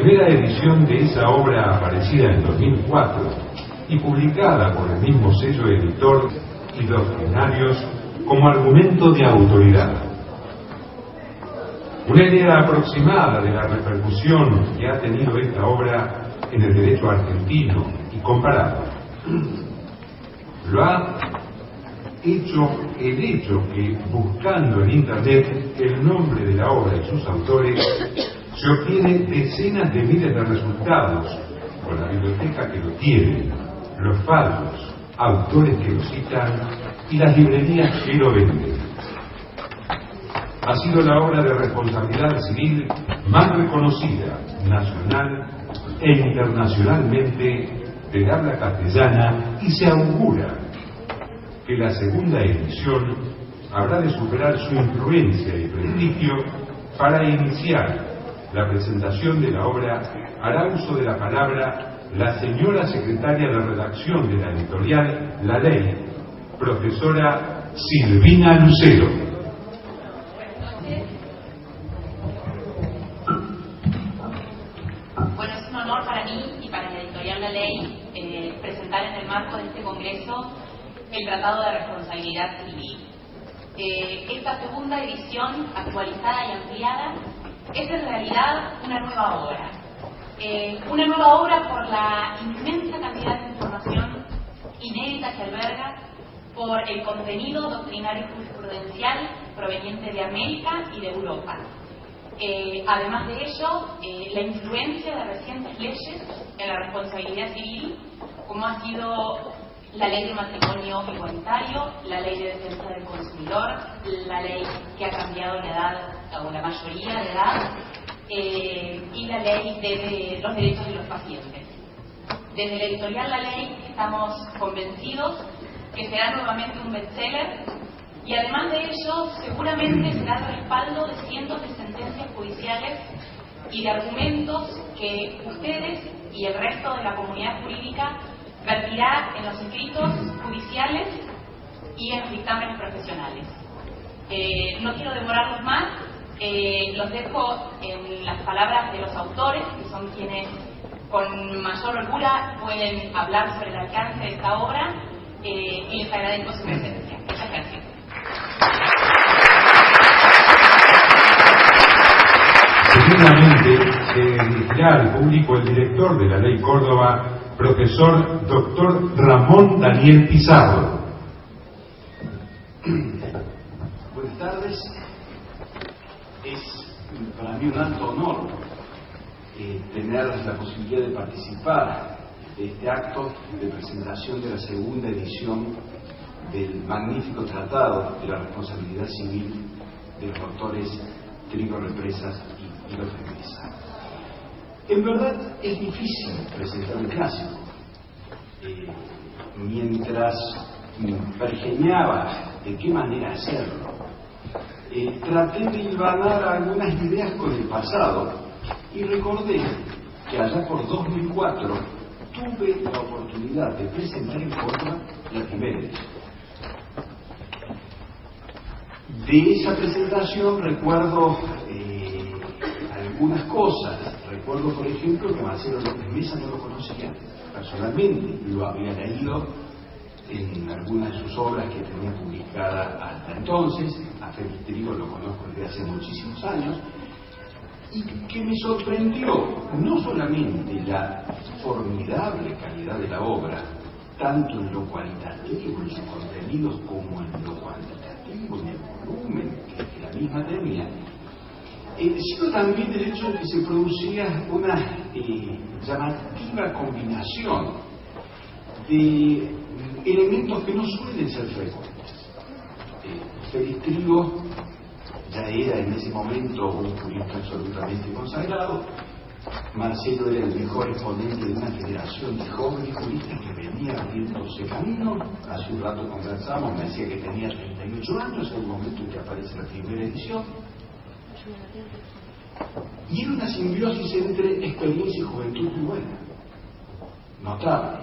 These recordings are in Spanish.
primera edición de esa obra aparecida en 2004 y publicada por el mismo sello editor y doctrinarios como argumento de autoridad. Una idea aproximada de la repercusión que ha tenido esta obra en el derecho argentino y comparado. Lo ha hecho el hecho que, buscando en Internet el nombre de la obra y sus autores, se obtiene decenas de miles de resultados con la biblioteca que lo tiene, los fallos, autores que lo citan y las librerías que lo venden. Ha sido la obra de responsabilidad civil más reconocida nacional e internacionalmente del habla castellana y se augura que la segunda edición habrá de superar su influencia y prestigio. Para iniciar la presentación de la obra hará uso de la palabra la señora secretaria de redacción de la editorial La Ley, profesora Silvina Lucero. Bueno, es un honor para mí y para la editorial La Ley presentar en el marco de este congreso el Tratado de Responsabilidad Civil. Esta segunda edición, actualizada y ampliada, es en realidad una nueva obra. Una nueva obra por la inmensa cantidad de información inédita que alberga, por el contenido doctrinario y jurisprudencial proveniente de América y de Europa. Además de ello, la influencia de recientes leyes en la responsabilidad civil, como ha sido la ley de matrimonio igualitario, la ley de defensa del consumidor, la ley que ha cambiado la edad o la mayoría de edad, y la ley de los derechos de los pacientes. Desde la editorial La Ley estamos convencidos que será nuevamente un bestseller y además de ello seguramente será el respaldo de cientos de sentencias judiciales y de argumentos que ustedes y el resto de la comunidad jurídica vertirá en los escritos judiciales y en los dictámenes profesionales. No quiero demorarlos más, los dejo en las palabras de los autores, que son quienes con mayor holgura pueden hablar sobre el alcance de esta obra, y les agradezco su presencia. Muchas gracias. Seguidamente se dirigirá al público el director de La Ley Córdoba, profesor Dr. Ramón Daniel Pizarro. Buenas tardes. Es para mí un alto honor tener la posibilidad de participar de este acto de presentación de la segunda edición del magnífico tratado de la responsabilidad civil de los doctores Trigo Represas y López Mesa. En verdad es difícil presentar un clásico. Mientras pergeñaba de qué manera hacerlo, traté de hilvanar algunas ideas con el pasado y recordé que allá por 2004 tuve la oportunidad de presentar en Córdoba la primera edición. De esa presentación recuerdo algunas cosas. Recuerdo, por ejemplo, que Marcelo López Mesa no lo conocía personalmente, lo había leído en algunas de sus obras que tenía publicadas hasta entonces. A Félix Trigo lo conozco desde hace muchísimos años, y que me sorprendió no solamente la formidable calidad de la obra, tanto en lo cualitativo, en sus contenidos, como en lo cuantitativo, en el volumen que la misma tenía, sino también el hecho de que se producía una llamativa combinación de elementos que no suelen ser frecuentes. Félix Trigo ya era en ese momento un jurista absolutamente consagrado. Marcelo era el mejor exponente de una generación de jóvenes juristas que venía abriéndose camino. Hace un rato conversamos, me decía que tenía 38 años en el momento en que aparece la primera edición. Y era una simbiosis entre experiencia y juventud muy buena, notable.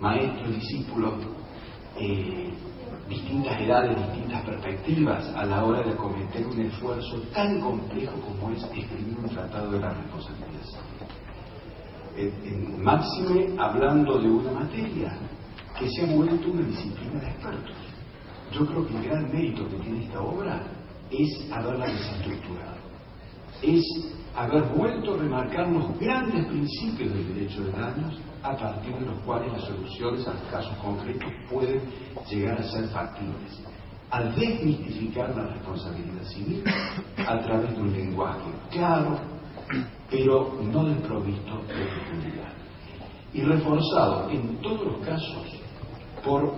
Maestro, discípulo, distintas edades, distintas perspectivas a la hora de acometer un esfuerzo tan complejo como es escribir un tratado de la responsabilidad civil. máxime hablando de una materia que se ha vuelto una disciplina de expertos. Yo creo que el gran mérito que tiene esta obra es haberla desestructurado, es haber vuelto a remarcar los grandes principios del derecho de daños a partir de los cuales las soluciones a los casos concretos pueden llegar a ser factibles, al desmistificar la responsabilidad civil a través de un lenguaje claro, pero no desprovisto de profundidad, y reforzado en todos los casos por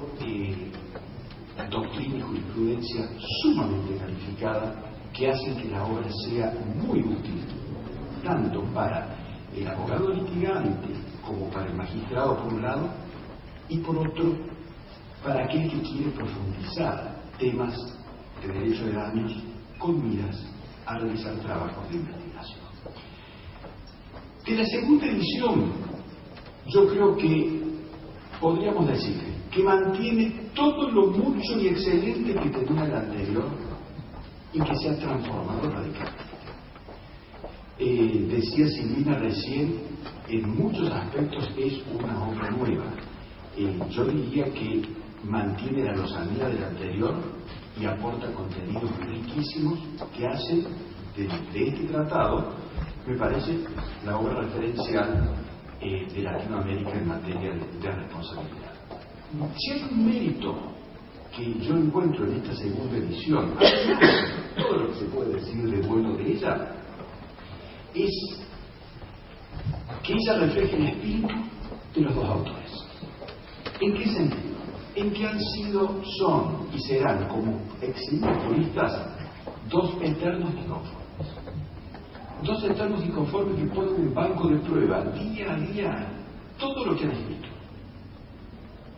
doctrina y jurisprudencia sumamente calificada que hacen que la obra sea muy útil tanto para el abogado litigante como para el magistrado por un lado, y por otro para aquel que quiere profundizar temas de derecho de daños con miras a realizar trabajos de investigación. De la segunda edición, yo creo que podríamos decir que mantiene todo lo mucho y excelente que tenía la anterior y que se ha transformado radicalmente. Decía Silvina recién, en muchos aspectos es una obra nueva. Yo diría que mantiene la lozanía del anterior y aporta contenidos riquísimos que hacen de este tratado, me parece, la obra referencial de Latinoamérica en materia de responsabilidad. Si hay un mérito que yo encuentro en esta segunda edición, todo lo que se puede decir de bueno de ella, es que ella refleja el espíritu de los dos autores. ¿En qué sentido? En que han sido, son y serán, como excelentes juristas, dos eternos inconformes. Dos eternos inconformes que ponen en banco de prueba día a día todo lo que han escrito,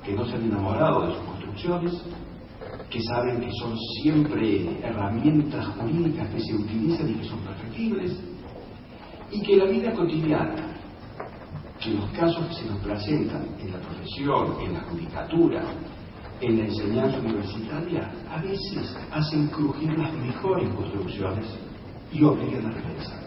que no se han enamorado de sus construcciones, que saben que son siempre herramientas jurídicas que se utilizan y que son perfectibles, y que la vida cotidiana, que los casos que se nos presentan en la profesión, en la judicatura, en la enseñanza universitaria, a veces hacen crujir las mejores construcciones y obligan a repensarlas.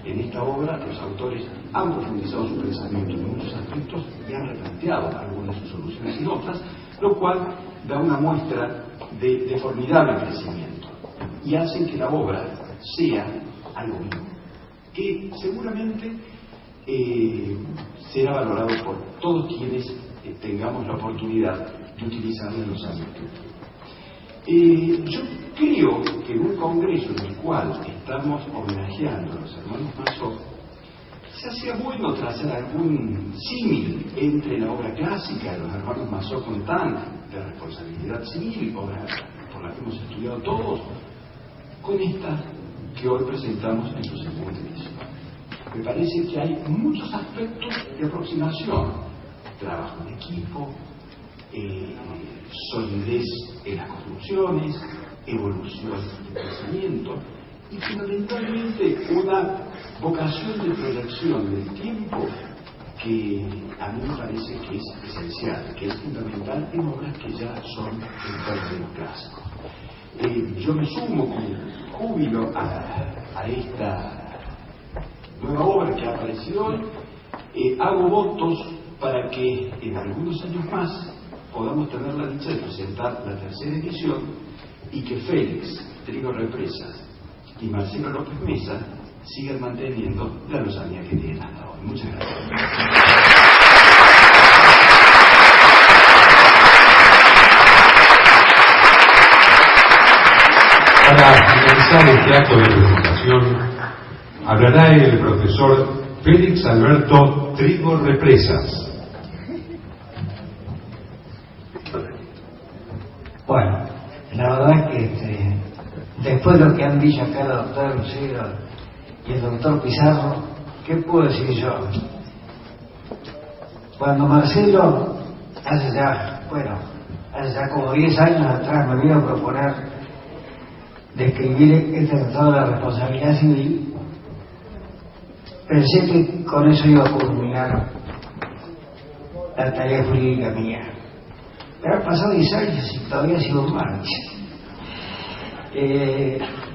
En esta obra, los autores han profundizado su pensamiento en muchos aspectos y han replanteado algunas de sus soluciones y otras, lo cual da una muestra de formidable crecimiento y hacen que la obra sea algo vivo, que seguramente será valorado por todos quienes tengamos la oportunidad de utilizarlo en los años futuros. Yo creo que en un congreso en el cual estamos homenajeando a los hermanos Masó, se hacía bueno trazar algún símil entre la obra clásica de los hermanos Masó con de responsabilidad civil, obra por la que hemos estudiado todos, con esta que hoy presentamos en su segunda edición. Me parece que hay muchos aspectos de aproximación: trabajo en equipo, solidez en las construcciones, evolución de pensamiento y fundamentalmente una vocación de proyección del tiempo que a mí me parece que es esencial, que es fundamental en obras que ya son en términos clásicos. Yo me sumo con júbilo a esta nueva obra que ha aparecido hoy. Hago votos para que en algunos años más podamos tener la dicha de presentar la tercera edición y que Félix Trigo Represas y Marcelo López Mesa sigan manteniendo la lozanía que tienen hasta hoy. Muchas gracias. Para finalizar este acto de presentación, hablará el profesor Félix Alberto Trigo Represas. Bueno, la verdad que después de lo que han dicho acá el doctor Lucero y el doctor Pizarro, ¿qué puedo decir yo? Cuando Marcelo, hace ya como 10 años atrás, me vino a proponer de escribir este tratado de la responsabilidad civil, pensé que con eso iba a culminar la tarea jurídica mía. Pero han pasado 10 años y todavía sigo en marcha.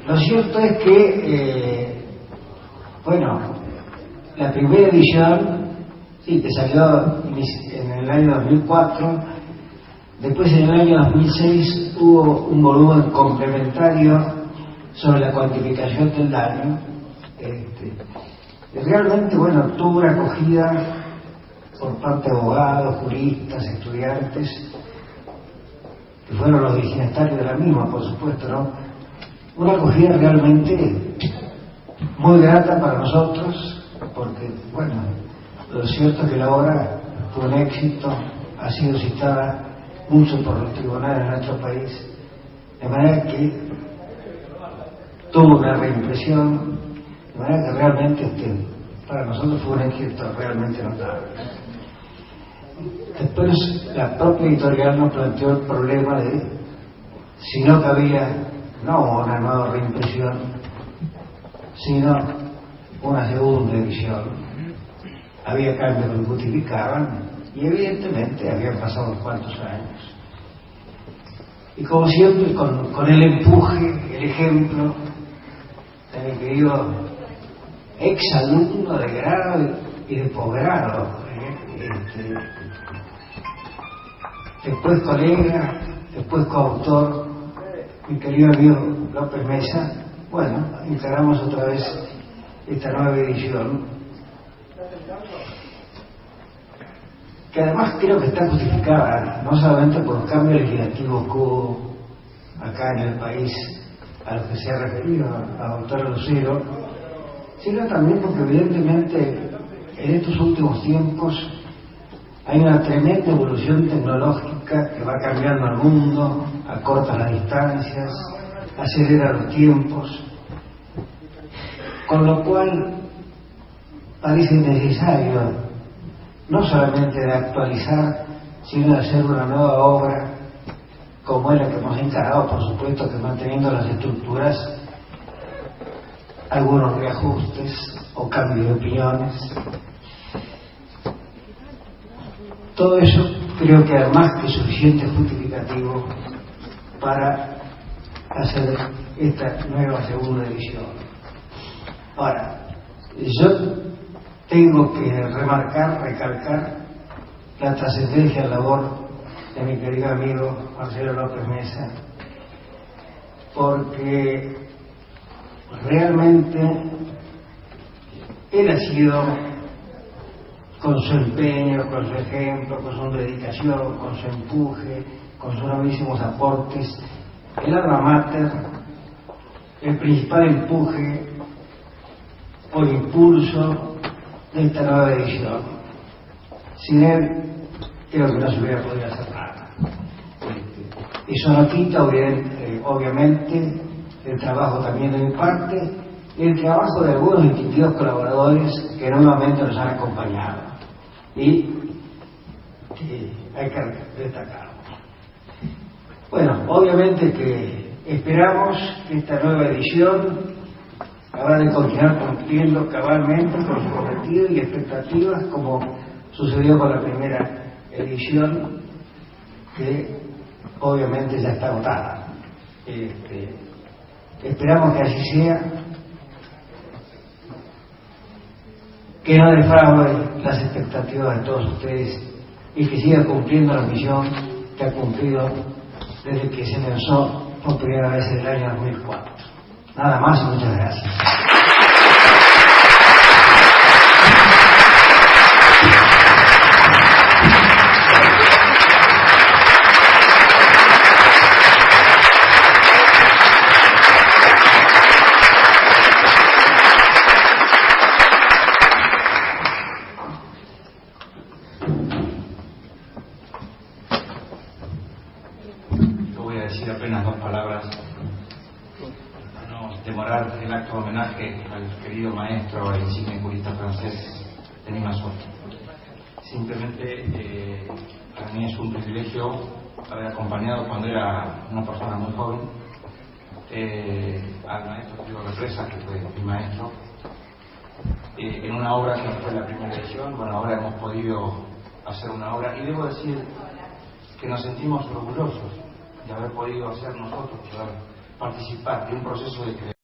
Lo cierto es que, la primera edición Sí, que salió en el año 2004. Después, en el año 2006, hubo un volumen complementario sobre la cuantificación del daño. Realmente, bueno, tuvo una acogida por parte de abogados, juristas, estudiantes, que fueron los destinatarios de la misma, por supuesto, ¿no? Una acogida realmente muy grata para nosotros, porque, bueno, lo cierto es que la obra fue un éxito, ha sido citada mucho por los tribunales de nuestro país, de manera que tuvo una reimpresión, de manera que realmente para nosotros fue un éxito realmente notable. Después la propia editorial nos planteó el problema de si no cabía no una nueva reimpresión, sino una segunda edición. Había cambios que lo justificaban y evidentemente habían pasado unos cuantos años. Y como siempre, con el empuje, el ejemplo de mi querido exalumno de grado y de posgrado, después colega, después coautor, mi querido amigo López Mesa, bueno, encaramos otra vez esta nueva edición, que además creo que está justificada, no solamente por los cambios legislativos que hubo acá en el país, a los que se ha referido a doctor Lucero, sino también porque evidentemente en estos últimos tiempos hay una tremenda evolución tecnológica que va cambiando el mundo, acorta las distancias, acelera los tiempos, con lo cual parece necesario no solamente de actualizar, sino de hacer una nueva obra como es la que hemos encarado, por supuesto que manteniendo las estructuras, algunos reajustes o cambios de opiniones. Todo eso creo que es más que suficiente justificativo para hacer esta nueva segunda edición. Ahora, yo tengo que recalcar la trascendencia de la labor de mi querido amigo Marcelo López Mesa, porque realmente él ha sido, con su empeño, con su ejemplo, con su dedicación, con su empuje, con sus novísimos aportes, el alma mater, el principal empuje o impulso de esta nueva edición. Sin él, creo que no se hubiera podido hacer nada. Eso no quita, obviamente, el trabajo también de mi parte y el trabajo de algunos distintivos colaboradores que nuevamente nos han acompañado y que hay que destacar. Bueno, obviamente que esperamos que esta nueva edición habrá de continuar cumpliendo cabalmente con sus objetivos y expectativas, como sucedió con la primera edición, que obviamente ya está agotada. Esperamos que así sea, que no defraude las expectativas de todos ustedes y que siga cumpliendo la misión que ha cumplido desde que se lanzó por primera vez en el año 2004. Nada más y muchas gracias. Apenas dos palabras para no demorar el acto de homenaje al querido maestro e insigne jurista francés Denis Massot. Simplemente para mí es un privilegio haber acompañado cuando era una persona muy joven al maestro Diego Represa, que fue mi maestro, en una obra que fue la primera edición. Bueno, ahora hemos podido hacer una obra y debo decir que nos sentimos orgullosos de haber podido hacer nosotros, poder participar de un proceso de creación